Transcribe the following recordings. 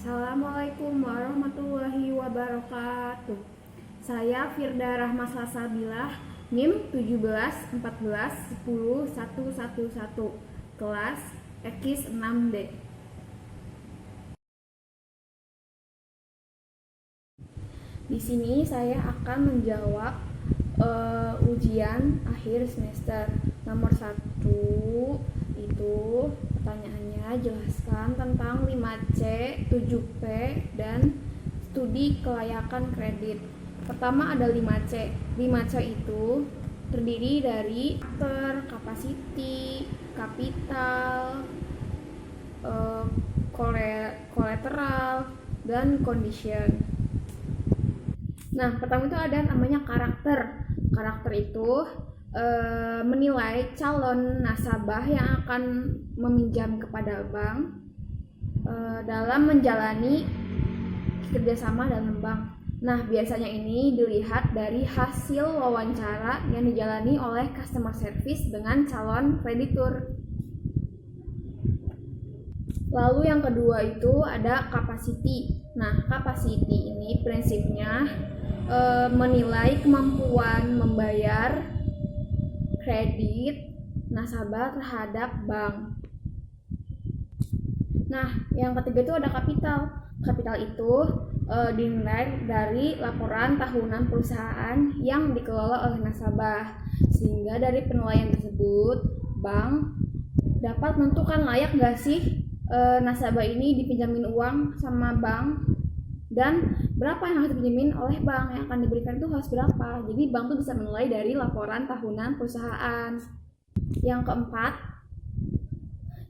Assalamualaikum warahmatullahi wabarakatuh. Saya Firda Rahma Salsabilah, NIM 17 14 10 111, kelas Ekis 6D. Di sini saya akan menjawab ujian akhir semester nomor 1. Itu pertanyaannya, jelaskan tentang 5C, 7P, dan studi kelayakan kredit. Pertama ada 5C. 5C itu terdiri dari karakter, capacity, kapital, collateral, dan condition. Nah, pertama itu ada namanya karakter. Karakter itu menilai calon nasabah yang akan meminjam kepada bank dalam menjalani kerjasama dalam bank. Nah, biasanya ini dilihat dari hasil wawancara yang dijalani oleh customer service dengan calon kreditur. Lalu yang kedua itu ada capacity. Nah, capacity ini prinsipnya menilai kemampuan membayar kredit nasabah terhadap bank. Nah, yang ketiga itu ada kapital. Kapital itu dinilai dari laporan tahunan perusahaan yang dikelola oleh nasabah. Sehingga dari penilaian tersebut, bank dapat menentukan layak nggak sih nasabah ini dipinjamin uang sama bank, dan berapa yang harus dipinjemin oleh bank, yang akan diberikan itu harus berapa. Jadi bank tuh bisa menilai dari laporan tahunan perusahaan. Yang keempat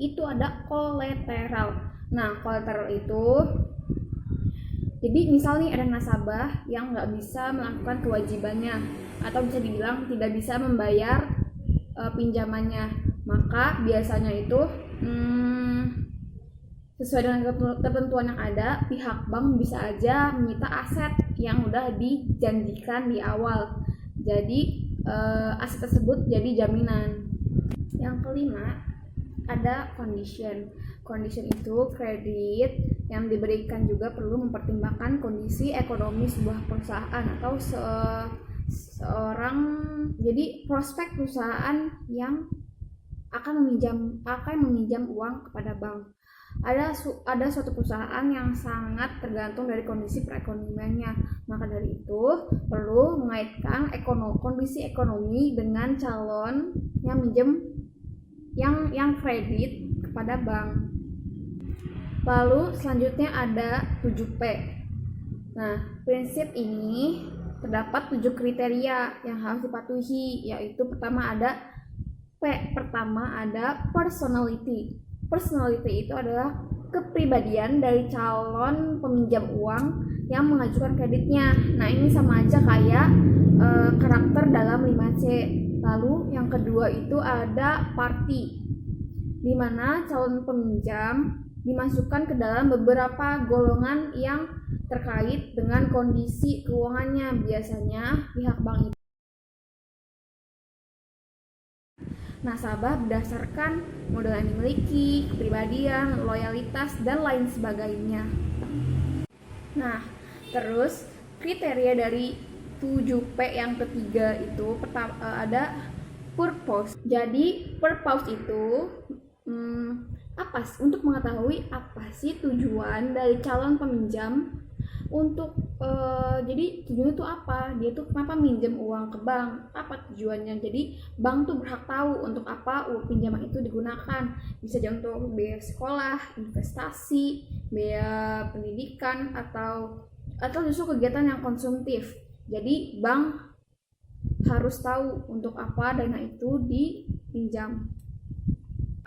itu ada kolateral. Nah, kolateral itu jadi misal nih ada nasabah yang nggak bisa melakukan kewajibannya atau bisa dibilang tidak bisa membayar pinjamannya, maka biasanya itu sesuai dengan ketentuan yang ada, pihak bank bisa aja menyita aset yang udah dijanjikan di awal. Jadi aset tersebut jadi jaminan. Yang kelima ada condition. Condition itu kredit yang diberikan juga perlu mempertimbangkan kondisi ekonomi sebuah perusahaan atau seorang, jadi prospek perusahaan yang akan meminjam uang kepada bank. Ada suatu perusahaan yang sangat tergantung dari kondisi perekonomiannya. Maka dari itu perlu mengaitkan kondisi ekonomi dengan calon yang minjem yang kredit kepada bank. Lalu selanjutnya ada 7P. Nah, prinsip ini terdapat 7 kriteria yang harus dipatuhi, yaitu pertama ada personality. Personality itu adalah kepribadian dari calon peminjam uang yang mengajukan kreditnya. Nah, ini sama aja kayak karakter dalam 5C. Lalu yang kedua itu ada party, di mana calon peminjam dimasukkan ke dalam beberapa golongan yang terkait dengan kondisi keuangannya. Biasanya pihak bank itu nasabah berdasarkan modal yang dimiliki, kepribadian, loyalitas, dan lain sebagainya. Nah, terus kriteria dari 7P yang ketiga itu pertama ada purpose. Jadi purpose itu untuk mengetahui apa sih tujuan dari calon peminjam untuk jadi tujuannya itu apa, dia tuh kenapa minjem uang ke bank, apa tujuannya. Jadi bank tuh berhak tahu untuk apa uang pinjaman itu digunakan. Bisa jadi untuk biaya sekolah, investasi, biaya pendidikan, atau justru kegiatan yang konsumtif. Jadi bank harus tahu untuk apa dana itu dipinjam.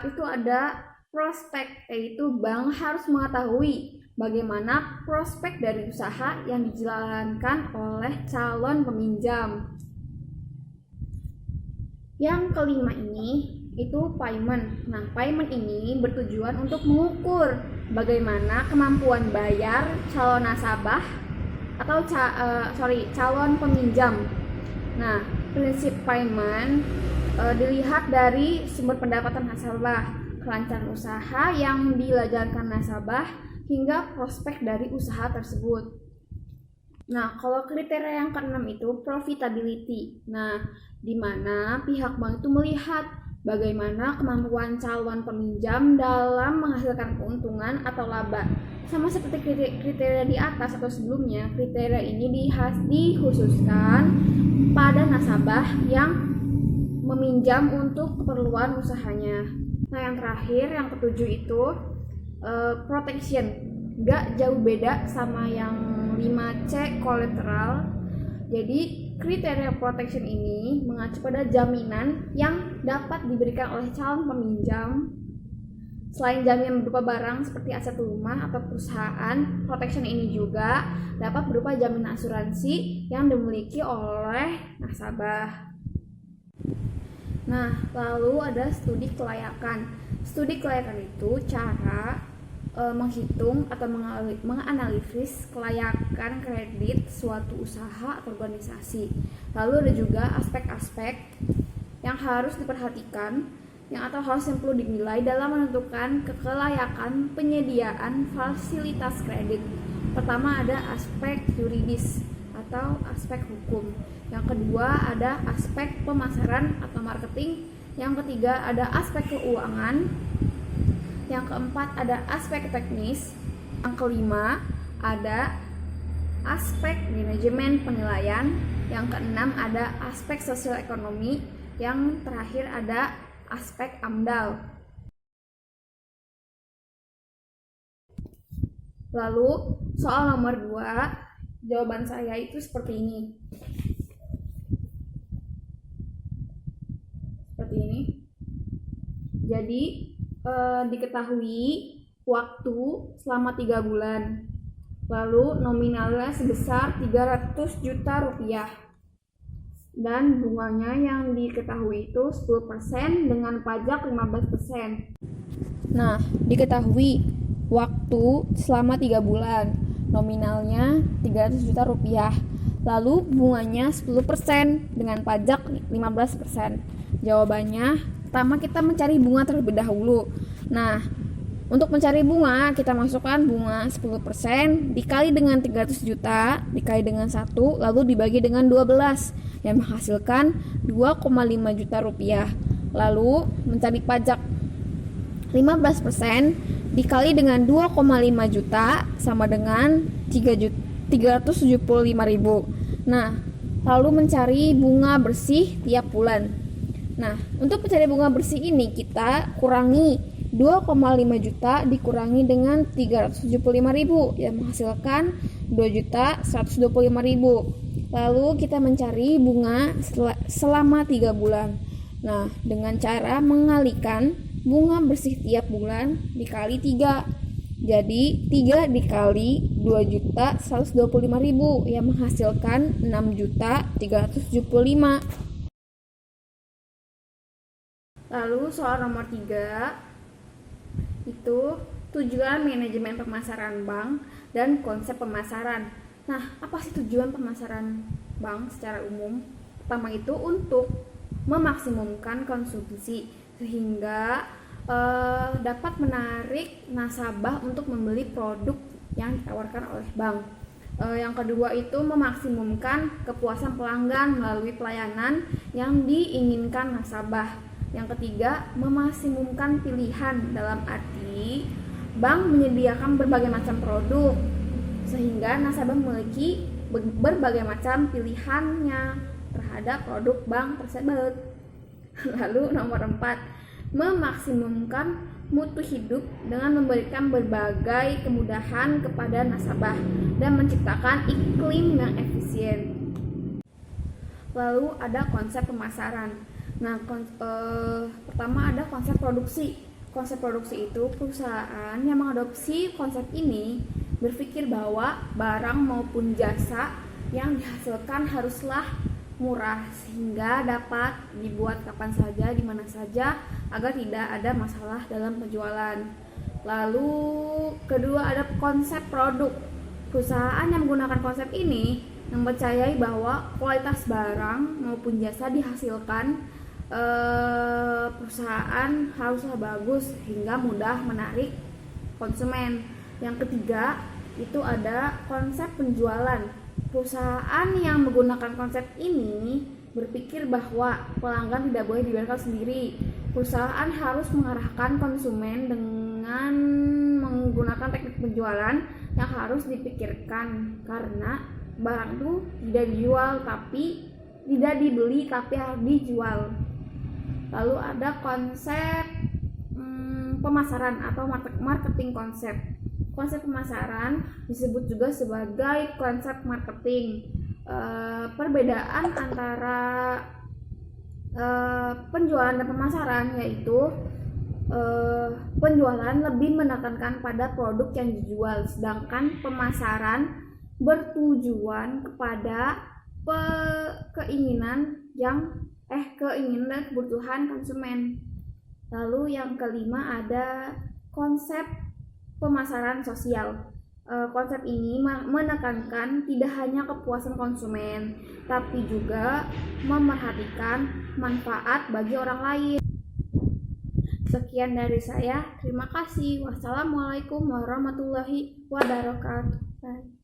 Itu ada prospek, yaitu bank harus mengetahui bagaimana prospek dari usaha yang dijalankan oleh calon peminjam. Yang kelima ini itu payment. Nah, payment ini bertujuan untuk mengukur bagaimana kemampuan bayar calon nasabah atau calon peminjam. Nah, prinsip payment dilihat dari sumber pendapatan nasabah, kelancaran usaha yang dijalankan nasabah, hingga prospek dari usaha tersebut. Nah, kalau kriteria yang keenam itu profitability. Nah, di mana pihak bank itu melihat bagaimana kemampuan calon peminjam dalam menghasilkan keuntungan atau laba. Sama seperti kriteria di atas atau sebelumnya, kriteria ini dikhususkan pada nasabah yang meminjam untuk keperluan usahanya. Nah, yang terakhir, yang ketujuh itu protection. Nggak jauh beda sama yang 5C collateral. Jadi kriteria protection ini mengacu pada jaminan yang dapat diberikan oleh calon peminjam. Selain jaminan berupa barang seperti aset rumah atau perusahaan, protection ini juga dapat berupa jaminan asuransi yang dimiliki oleh nasabah. Nah, lalu ada studi kelayakan. Studi kelayakan itu cara menghitung atau menganalisis kelayakan kredit suatu usaha atau organisasi. Lalu ada juga aspek-aspek yang harus diperhatikan atau harus yang perlu dinilai dalam menentukan kelayakan penyediaan fasilitas kredit. Pertama ada aspek yuridis atau aspek hukum. Yang kedua ada aspek pemasaran atau marketing. Yang ketiga ada aspek keuangan. Yang keempat ada aspek teknis. Yang kelima ada aspek manajemen penilaian. Yang keenam ada aspek sosial ekonomi. Yang terakhir ada aspek AMDAL. Lalu soal nomor 2, jawaban saya itu seperti ini. Seperti ini. Jadi diketahui waktu selama 3 bulan. Lalu nominalnya sebesar 300 juta rupiah. Dan bunganya yang diketahui itu 10% dengan pajak 15%. Nah, diketahui waktu selama 3 bulan. Nominalnya 300 juta rupiah. Lalu bunganya 10% dengan pajak 15%. Jawabannya, pertama kita mencari bunga terlebih dahulu. Nah, untuk mencari bunga, kita masukkan bunga 10% dikali dengan 300 juta, dikali dengan 1, lalu dibagi dengan 12, yang menghasilkan 2,5 juta rupiah. Lalu mencari pajak 15% dikali dengan 2,5 juta sama dengan 375.000. Nah, lalu mencari bunga bersih tiap bulan. Nah, untuk mencari bunga bersih ini kita kurangi 2,5 juta dikurangi dengan 375.000 yang menghasilkan 2.125.000. Lalu kita mencari bunga selama 3 bulan. Nah, dengan cara mengalikan bunga bersih tiap bulan dikali 3. Jadi 3 dikali 2.125.000 yang menghasilkan 6.375.000. Lalu soal nomor 3 itu tujuan manajemen pemasaran bank dan konsep pemasaran. Nah, apa sih tujuan pemasaran bank secara umum? Pertama itu untuk memaksimumkan konsumsi sehingga dapat menarik nasabah untuk membeli produk yang ditawarkan oleh bank. Yang kedua itu memaksimumkan kepuasan pelanggan melalui pelayanan yang diinginkan nasabah. Yang ketiga, memaksimumkan pilihan dalam arti bank menyediakan berbagai macam produk sehingga nasabah memiliki berbagai macam pilihannya terhadap produk bank tersebut. Lalu nomor 4, memaksimumkan mutu hidup dengan memberikan berbagai kemudahan kepada nasabah dan menciptakan iklim yang efisien. Lalu ada konsep pemasaran. Nah, pertama ada konsep produksi. Konsep produksi itu perusahaan yang mengadopsi konsep ini berpikir bahwa barang maupun jasa yang dihasilkan haruslah murah sehingga dapat dibuat kapan saja, di mana saja agar tidak ada masalah dalam penjualan. Lalu kedua ada konsep produk. Perusahaan yang menggunakan konsep ini mempercayai bahwa kualitas barang maupun jasa dihasilkan perusahaan haruslah bagus hingga mudah menarik konsumen. Yang ketiga, itu ada konsep penjualan. Perusahaan yang menggunakan konsep ini berpikir bahwa pelanggan tidak boleh dibiarkan sendiri. Perusahaan harus mengarahkan konsumen dengan menggunakan teknik penjualan yang harus dipikirkan, karena barang itu tidak dibeli tapi harus dijual. Lalu ada konsep pemasaran atau marketing konsep. Konsep pemasaran disebut juga sebagai konsep marketing. Perbedaan antara penjualan dan pemasaran yaitu penjualan lebih menekankan pada produk yang dijual, sedangkan pemasaran bertujuan kepada keinginan dan kebutuhan konsumen. Lalu yang kelima ada konsep pemasaran sosial. Konsep ini menekankan tidak hanya kepuasan konsumen, tapi juga memerhatikan manfaat bagi orang lain. Sekian dari saya. Terima kasih. Wassalamualaikum warahmatullahi wabarakatuh. Bye.